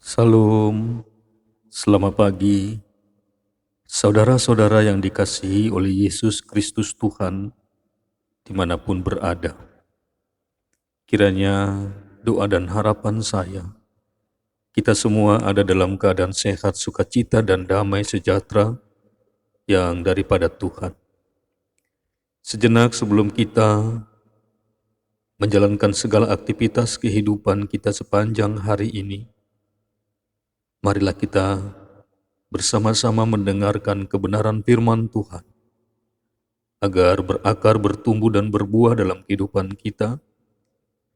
Salam, selamat pagi, saudara-saudara yang dikasihi oleh Yesus Kristus Tuhan, dimanapun berada. Kiranya doa dan harapan saya, kita semua ada dalam keadaan sehat, sukacita, dan damai sejahtera yang daripada Tuhan. Sejenak sebelum kita menjalankan segala aktivitas kehidupan kita sepanjang hari ini, marilah kita bersama-sama mendengarkan kebenaran firman Tuhan, agar berakar, bertumbuh, dan berbuah dalam kehidupan kita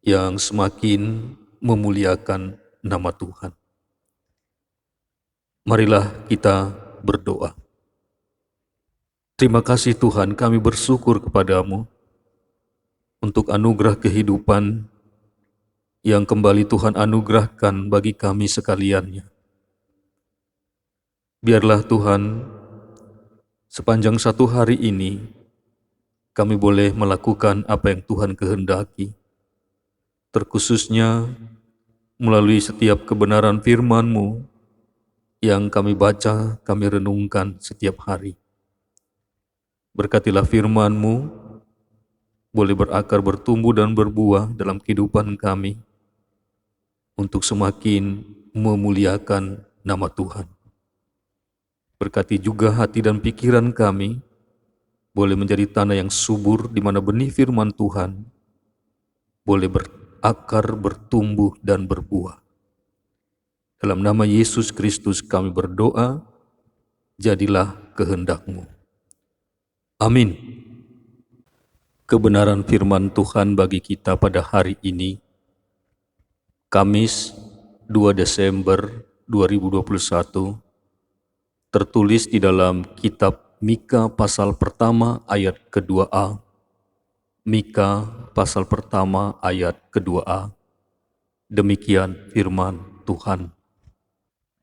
yang semakin memuliakan nama Tuhan. Marilah kita berdoa. Terima kasih Tuhan, kami bersyukur kepadamu untuk anugerah kehidupan yang kembali Tuhan anugerahkan bagi kami sekaliannya. Biarlah Tuhan, sepanjang satu hari ini, kami boleh melakukan apa yang Tuhan kehendaki, terkhususnya melalui setiap kebenaran firman-Mu yang kami baca, kami renungkan setiap hari. Berkatilah firman-Mu boleh berakar, bertumbuh, dan berbuah dalam kehidupan kami untuk semakin memuliakan nama Tuhan. Berkati juga hati dan pikiran kami boleh menjadi tanah yang subur di mana benih firman Tuhan boleh berakar, bertumbuh, dan berbuah. Dalam nama Yesus Kristus kami berdoa, jadilah kehendak-Mu. Amin. Kebenaran firman Tuhan bagi kita pada hari ini, Kamis 2 Desember 2021, tertulis di dalam kitab Mika pasal pertama ayat kedua-a. Mika pasal pertama ayat kedua-a. Demikian firman Tuhan.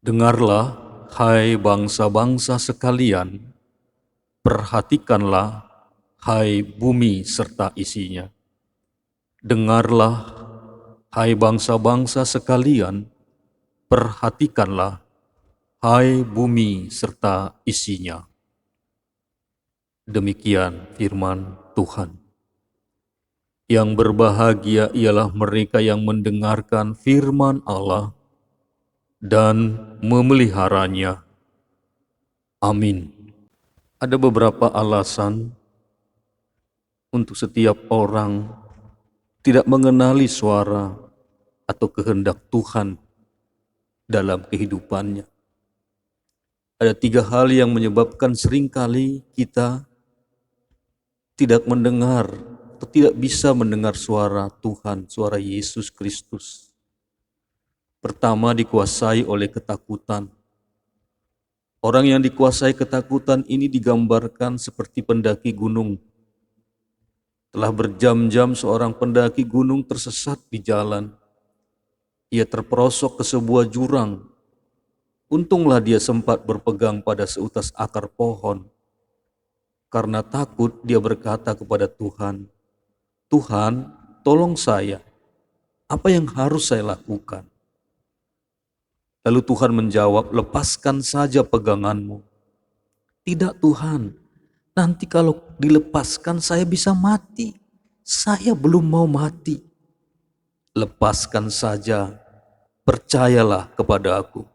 Dengarlah, hai bangsa-bangsa sekalian, perhatikanlah, hai bumi serta isinya. Dengarlah, hai bangsa-bangsa sekalian, perhatikanlah, hai bumi serta isinya. Demikian firman Tuhan. Yang berbahagia ialah mereka yang mendengarkan firman Allah dan memeliharanya. Amin. Ada beberapa alasan untuk setiap orang tidak mengenali suara atau kehendak Tuhan dalam kehidupannya. Ada 3 hal yang menyebabkan seringkali kita tidak mendengar atau tidak bisa mendengar suara Tuhan, suara Yesus Kristus. Pertama, dikuasai oleh ketakutan. Orang yang dikuasai ketakutan ini digambarkan seperti pendaki gunung. Telah berjam-jam seorang pendaki gunung tersesat di jalan. Ia terperosok ke sebuah jurang. Untunglah dia sempat berpegang pada seutas akar pohon. Karena takut, dia berkata kepada Tuhan, "Tuhan, tolong saya. Apa yang harus saya lakukan?" Lalu Tuhan menjawab, "Lepaskan saja peganganmu." "Tidak Tuhan, nanti kalau dilepaskan saya bisa mati. Saya belum mau mati." "Lepaskan saja, percayalah kepada aku."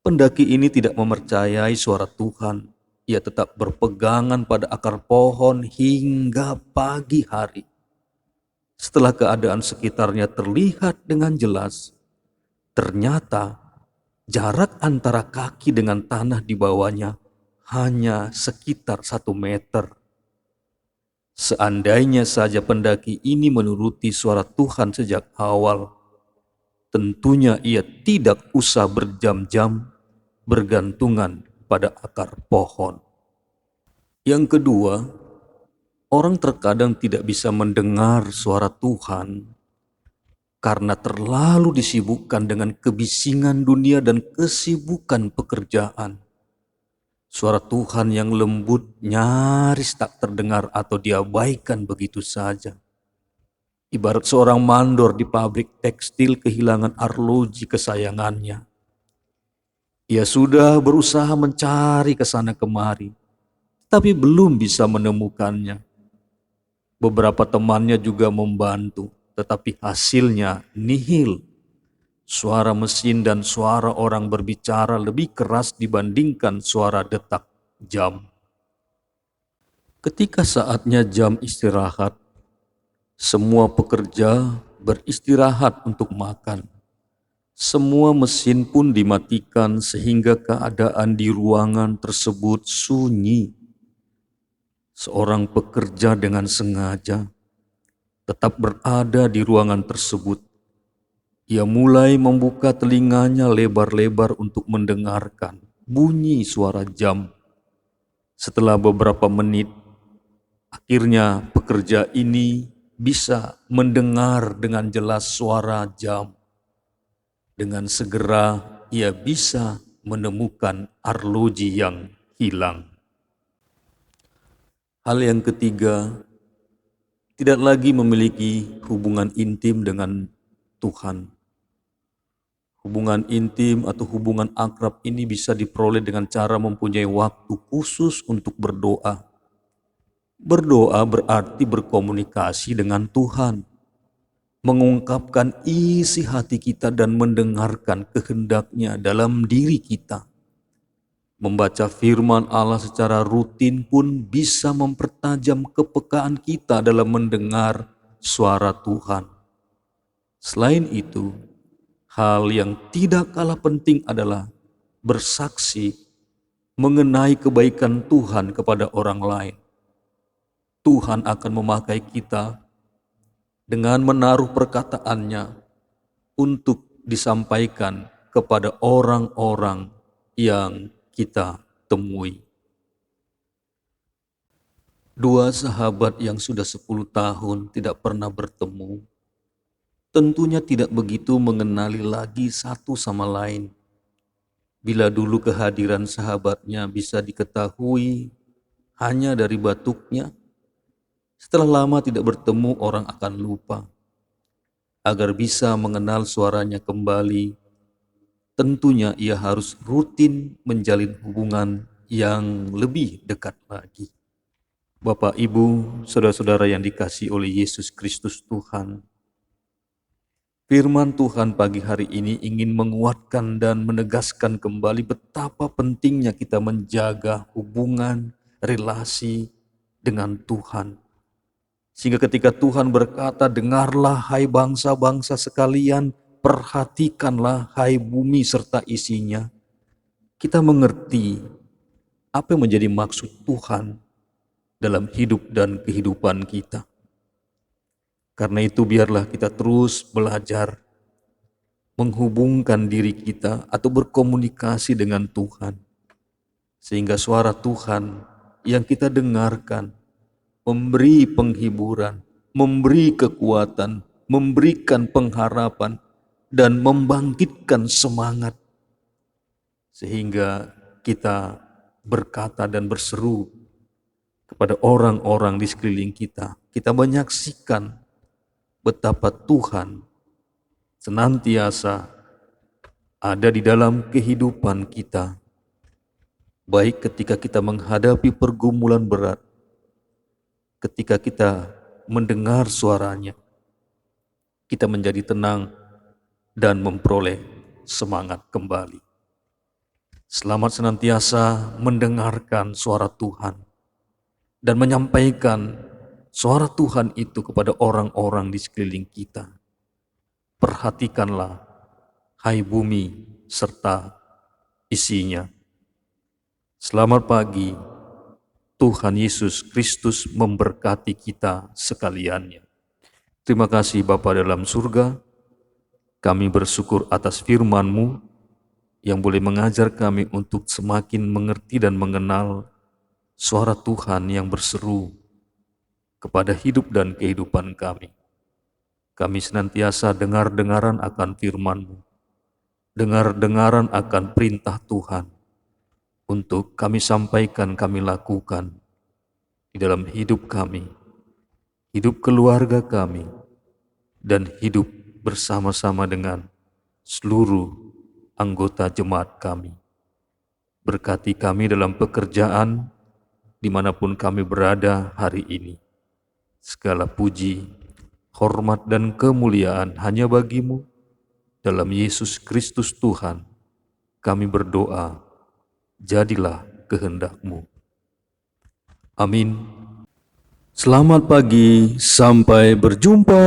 Pendaki ini tidak mempercayai suara Tuhan. Ia tetap berpegangan pada akar pohon hingga pagi hari. Setelah keadaan sekitarnya terlihat dengan jelas, ternyata jarak antara kaki dengan tanah di bawahnya hanya sekitar 1 meter. Seandainya saja pendaki ini menuruti suara Tuhan sejak awal, tentunya ia tidak usah berjam-jam bergantungan pada akar pohon. Yang kedua, orang terkadang tidak bisa mendengar suara Tuhan karena terlalu disibukkan dengan kebisingan dunia dan kesibukan pekerjaan. Suara Tuhan yang lembut nyaris tak terdengar atau diabaikan begitu saja. Ibarat seorang mandor di pabrik tekstil kehilangan arloji kesayangannya. Ia sudah berusaha mencari ke sana kemari, tapi belum bisa menemukannya. Beberapa temannya juga membantu, tetapi hasilnya nihil. Suara mesin dan suara orang berbicara lebih keras dibandingkan suara detak jam. Ketika saatnya jam istirahat, semua pekerja beristirahat untuk makan. Semua mesin pun dimatikan sehingga keadaan di ruangan tersebut sunyi. Seorang pekerja dengan sengaja tetap berada di ruangan tersebut. Ia mulai membuka telinganya lebar-lebar untuk mendengarkan bunyi suara jam. Setelah beberapa menit, akhirnya pekerja ini bisa mendengar dengan jelas suara jam. Dengan segera ia bisa menemukan arloji yang hilang. Hal yang ketiga, tidak lagi memiliki hubungan intim dengan Tuhan. Hubungan intim atau hubungan akrab ini bisa diperoleh dengan cara mempunyai waktu khusus untuk berdoa. Berdoa berarti berkomunikasi dengan Tuhan, mengungkapkan isi hati kita dan mendengarkan kehendak-Nya dalam diri kita. Membaca firman Allah secara rutin pun bisa mempertajam kepekaan kita dalam mendengar suara Tuhan. Selain itu, hal yang tidak kalah penting adalah bersaksi mengenai kebaikan Tuhan kepada orang lain. Tuhan akan memakai kita dengan menaruh perkataannya untuk disampaikan kepada orang-orang yang kita temui. Dua sahabat yang sudah 10 tahun tidak pernah bertemu, tentunya tidak begitu mengenali lagi satu sama lain. Bila dulu kehadiran sahabatnya bisa diketahui hanya dari batuknya, setelah lama tidak bertemu orang akan lupa. Agar bisa mengenal suaranya kembali, tentunya ia harus rutin menjalin hubungan yang lebih dekat lagi. Bapak, Ibu, saudara-saudara yang dikasihi oleh Yesus Kristus Tuhan, firman Tuhan pagi hari ini ingin menguatkan dan menegaskan kembali betapa pentingnya kita menjaga hubungan, relasi dengan Tuhan. Sehingga ketika Tuhan berkata, dengarlah hai bangsa-bangsa sekalian, perhatikanlah hai bumi serta isinya. Kita mengerti apa yang menjadi maksud Tuhan dalam hidup dan kehidupan kita. Karena itu biarlah kita terus belajar menghubungkan diri kita atau berkomunikasi dengan Tuhan. Sehingga suara Tuhan yang kita dengarkan memberi penghiburan, memberi kekuatan, memberikan pengharapan, dan membangkitkan semangat. Sehingga kita berkata dan berseru kepada orang-orang di sekeliling kita. Kita menyaksikan betapa Tuhan senantiasa ada di dalam kehidupan kita. Baik ketika kita menghadapi pergumulan berat, ketika kita mendengar suaranya, kita menjadi tenang dan memperoleh semangat kembali. Selamat senantiasa mendengarkan suara Tuhan dan menyampaikan suara Tuhan itu kepada orang-orang di sekeliling kita. Perhatikanlah, hai bumi serta isinya. Selamat pagi. Tuhan Yesus Kristus memberkati kita sekaliannya. Terima kasih Bapa dalam surga, kami bersyukur atas firman-Mu yang boleh mengajar kami untuk semakin mengerti dan mengenal suara Tuhan yang berseru kepada hidup dan kehidupan kami. Kami senantiasa dengar-dengaran akan firman-Mu, dengar-dengaran akan perintah Tuhan, untuk kami sampaikan, kami lakukan di dalam hidup kami, hidup keluarga kami, dan hidup bersama-sama dengan seluruh anggota jemaat kami. Berkati kami dalam pekerjaan dimanapun kami berada hari ini. Segala puji, hormat dan kemuliaan hanya bagi-Mu. Dalam Yesus Kristus Tuhan, kami berdoa, jadilah kehendak-Mu. Amin. Selamat pagi, sampai berjumpa.